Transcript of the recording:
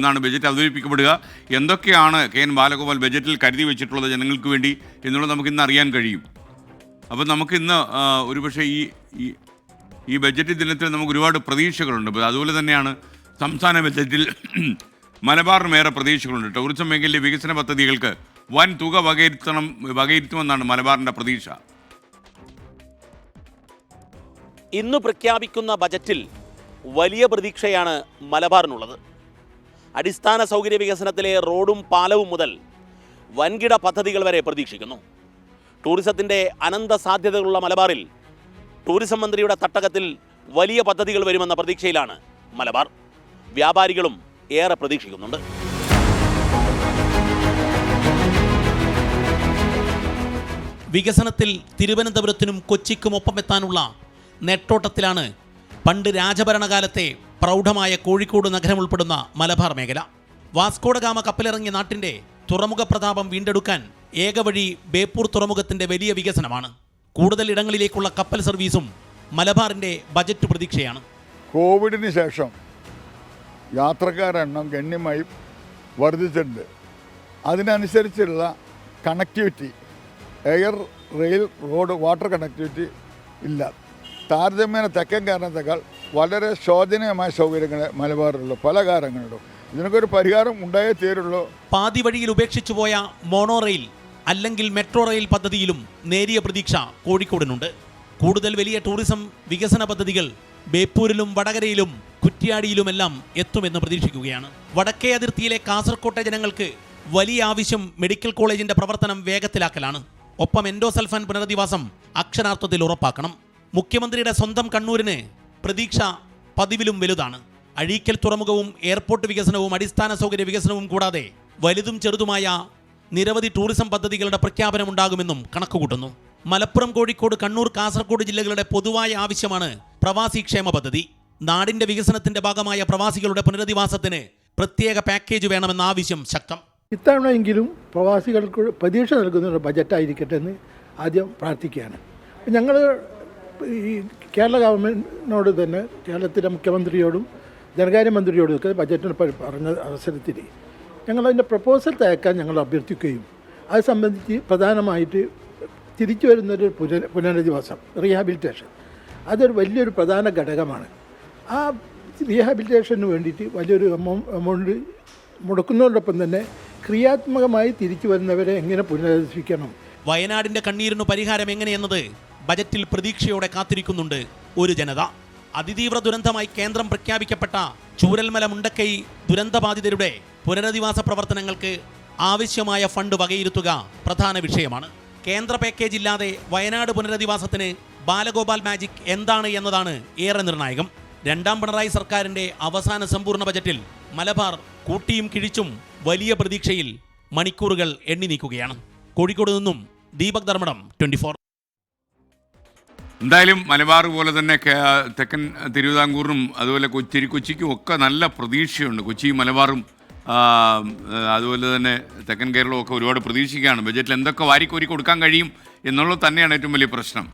എന്നാണ് ബജറ്റ് അവതരിപ്പിക്കപ്പെടുക. എന്തൊക്കെയാണ് കെ.എൻ. ബാലഗോപാൽ ബജറ്റിൽ കരുതി വെച്ചിട്ടുള്ളത് ജനങ്ങൾക്ക് വേണ്ടി എന്നുള്ളത് നമുക്ക് ഇന്ന് അറിയാൻ കഴിയും. അപ്പോൾ നമുക്കിന്ന് ഒരുപക്ഷെ ഈ ബജറ്റ് ദിനത്തിൽ നമുക്ക് ഒരുപാട് പ്രതീക്ഷകളുണ്ട്. അതുപോലെ തന്നെയാണ് സംസ്ഥാന ബജറ്റിൽ മലബാറിനുമേറെ പ്രതീക്ഷകളുണ്ട്. ടൂറിസം മേഖലയിലെ വികസന പദ്ധതികൾക്ക് വൻ തുക വകയിരുത്തുമെന്നാണ് മലബാറിൻ്റെ പ്രതീക്ഷ. ഇന്ന് പ്രഖ്യാപിക്കുന്ന ബജറ്റിൽ വലിയ പ്രതീക്ഷയാണ് മലബാറിനുള്ളത്. അടിസ്ഥാന സൗകര്യ വികസനത്തിലെ റോഡും പാലവും മുതൽ വൻകിട പദ്ധതികൾ വരെ പ്രതീക്ഷിക്കുന്നു. ടൂറിസത്തിൻ്റെ അനന്ത സാധ്യതകളുള്ള മലബാറിൽ ടൂറിസം മന്ത്രിയുടെ തട്ടകത്തിൽ വലിയ പദ്ധതികൾ വരുമെന്ന പ്രതീക്ഷയിലാണ് മലബാർ. വ്യാപാരികളും ഏറെ പ്രതീക്ഷിക്കുന്നുണ്ട്. വികസനത്തിൽ തിരുവനന്തപുരത്തിനും കൊച്ചിക്കും ഒപ്പമെത്താനുള്ള നെട്ടോട്ടത്തിലാണ് പണ്ട് രാജഭരണകാലത്തെ പ്രൗഢമായ കോഴിക്കോട് നഗരം ഉൾപ്പെടുന്ന മലബാർ മേഖല. വാസ്കോഡഗാമ കപ്പലിറങ്ങിയ നാട്ടിൻ്റെ തുറമുഖ പ്രതാപം വീണ്ടെടുക്കാൻ ഏകവഴി ബേപ്പൂർ തുറമുഖത്തിൻ്റെ വലിയ വികസനമാണ്. കൂടുതൽ ഇടങ്ങളിലേക്കുള്ള കപ്പൽ സർവീസും മലബാറിൻ്റെ ബജറ്റ് പ്രതീക്ഷയാണ്. കോവിഡിന് ശേഷം യാത്രക്കാരുടെ എണ്ണം ഗണ്യമായി വർദ്ധിച്ചിട്ടുണ്ട്. അതിനനുസരിച്ചുള്ള connectivity, air, rail, road, water connectivity ഇല്ല. താരതമ്യേന തെക്കൻ കേരളത്തേക്കാൾ വളരെ ശോചനീയമായ സൗകര്യങ്ങൾ മലബാറിലുള്ള പല കാര്യങ്ങളിലും. ഇതിനൊക്കെ ഒരു പരിഹാരം ഉണ്ടായേ തീരുള്ളൂ. പാതി വഴിയിൽ ഉപേക്ഷിച്ചു പോയ മോണോ റെയിൽ അല്ലെങ്കിൽ മെട്രോ റെയിൽ പദ്ധതിയിലും നേരിയ പ്രതീക്ഷ കോഴിക്കോടിനുണ്ട്. കൂടുതൽ വലിയ ടൂറിസം വികസന പദ്ധതികൾ ബേപ്പൂരിലും വടകരയിലും കുറ്റ്യാടിയിലുമെല്ലാം എത്തുമെന്ന് പ്രതീക്ഷിക്കുകയാണ്. വടക്കേ അതിർത്തിയിലെ കാസർകോട്ടെ ജനങ്ങൾക്ക് വലിയ ആവശ്യം മെഡിക്കൽ കോളേജിന്റെ പ്രവർത്തനം വേഗത്തിലാക്കലാണ്. ഒപ്പം എൻഡോസൾഫാൻ പുനരധിവാസം അക്ഷരാർത്ഥത്തിൽ ഉറപ്പാക്കണം. മുഖ്യമന്ത്രിയുടെ സ്വന്തം കണ്ണൂരിന് പ്രതീക്ഷ പതിവിലും വലുതാണ്. അഴീക്കൽ തുറമുഖവും എയർപോർട്ട് വികസനവും അടിസ്ഥാന സൗകര്യ വികസനവും കൂടാതെ വലുതും ചെറുതുമായ നിരവധി ടൂറിസം പദ്ധതികളുടെ പ്രഖ്യാപനമുണ്ടാകുമെന്നും കണക്കുകൂട്ടുന്നു. മലപ്പുറം, കോഴിക്കോട്, കണ്ണൂർ, കാസർഗോഡ് ജില്ലകളുടെ പൊതുവായ ആവശ്യമാണ് പ്രവാസി ക്ഷേമ പദ്ധതി. നാടിന്റെ വികസനത്തിന്റെ ഭാഗമായ പ്രവാസികളുടെ പുനരധിവാസത്തിന് പ്രത്യേക പാക്കേജ് വേണമെന്ന ആവശ്യം ശക്തം. ഇത്തവണയെങ്കിലും പ്രവാസികൾക്ക് പ്രതീക്ഷ നൽകുന്ന ഒരു ബജറ്റായിരിക്കട്ടെ എന്ന് ആദ്യം പ്രാർത്ഥിക്കുകയാണ്. ഞങ്ങൾ ഈ കേരള ഗവൺമെൻറ്റിനോട് തന്നെ, കേരളത്തിലെ മുഖ്യമന്ത്രിയോടും ധനകാര്യമന്ത്രിയോടും ഒക്കെ ബജറ്റിന് പറഞ്ഞ അവസരത്തിൽ ഞങ്ങളതിൻ്റെ പ്രപ്പോസൽ തയ്ക്കാൻ ഞങ്ങൾ അഭ്യർത്ഥിക്കുകയും അത് സംബന്ധിച്ച് പ്രധാനമായിട്ട് തിരിച്ചു വരുന്നൊരു പുനരധിവാസം, റീഹാബിലിറ്റേഷൻ, അതൊരു വലിയൊരു പ്രധാന ഘടകമാണ്. ആ റീഹാബിലിറ്റേഷന് വേണ്ടിയിട്ട് വലിയൊരു എമൗണ്ട് മുടക്കുന്നതോടൊപ്പം തന്നെ ക്രിയാത്മകമായി തിരിച്ചു വരുന്നവരെ എങ്ങനെ പുനരധിവസിക്കണം. വയനാടിന്റെ കണ്ണീരിനു പരിഹാരം എങ്ങനെയെന്നത് ബജറ്റിൽ പ്രതീക്ഷയോടെ കാത്തിരിക്കുന്നുണ്ട് ഒരു ജനത. അതിതീവ്ര ദുരന്തമായി കേന്ദ്രം പ്രഖ്യാപിക്കപ്പെട്ട ചൂരൽമല, മുണ്ടക്കൈ ദുരന്തബാധിതരുടെ പുനരധിവാസ പ്രവർത്തനങ്ങൾക്ക് ആവശ്യമായ ഫണ്ട് വകയിരുത്തുക പ്രധാന വിഷയമാണ്. കേന്ദ്ര പാക്കേജ് ഇല്ലാതെ വയനാട് പുനരധിവാസത്തിന് ബാലഗോപാൽ മാജിക് എന്താണ് എന്നതാണ് ഏറെ നിർണായകം. രണ്ടാം പിണറായി സർക്കാരിന്റെ അവസാന സമ്പൂർണ്ണ ബജറ്റിൽ മലബാർ കൂട്ടിയും കിഴിച്ചും വലിയ പ്രതീക്ഷയിൽ മണിക്കൂറുകൾ എണ്ണി നീക്കുകയാണ്. കോഴിക്കോട് നിന്നും ദീപക് ധർമ്മടം, 24. എന്തായാലും മലബാർ പോലെ തന്നെ തെക്കൻ തിരുവിതാംകൂറിനും അതുപോലെ കൊച്ചിക്കും ഒക്കെ നല്ല പ്രതീക്ഷയുണ്ട്. കൊച്ചിയും മലബാറും അതുപോലെ തന്നെ തെക്കൻ കേരളവും ഒക്കെ ഒരുപാട് പ്രതീക്ഷിക്കുകയാണ്. ബജറ്റിൽ എന്തൊക്കെ വാരിക്കോരി കൊടുക്കാൻ കഴിയും എന്നുള്ളത് തന്നെയാണ് ഏറ്റവും വലിയ പ്രശ്നം.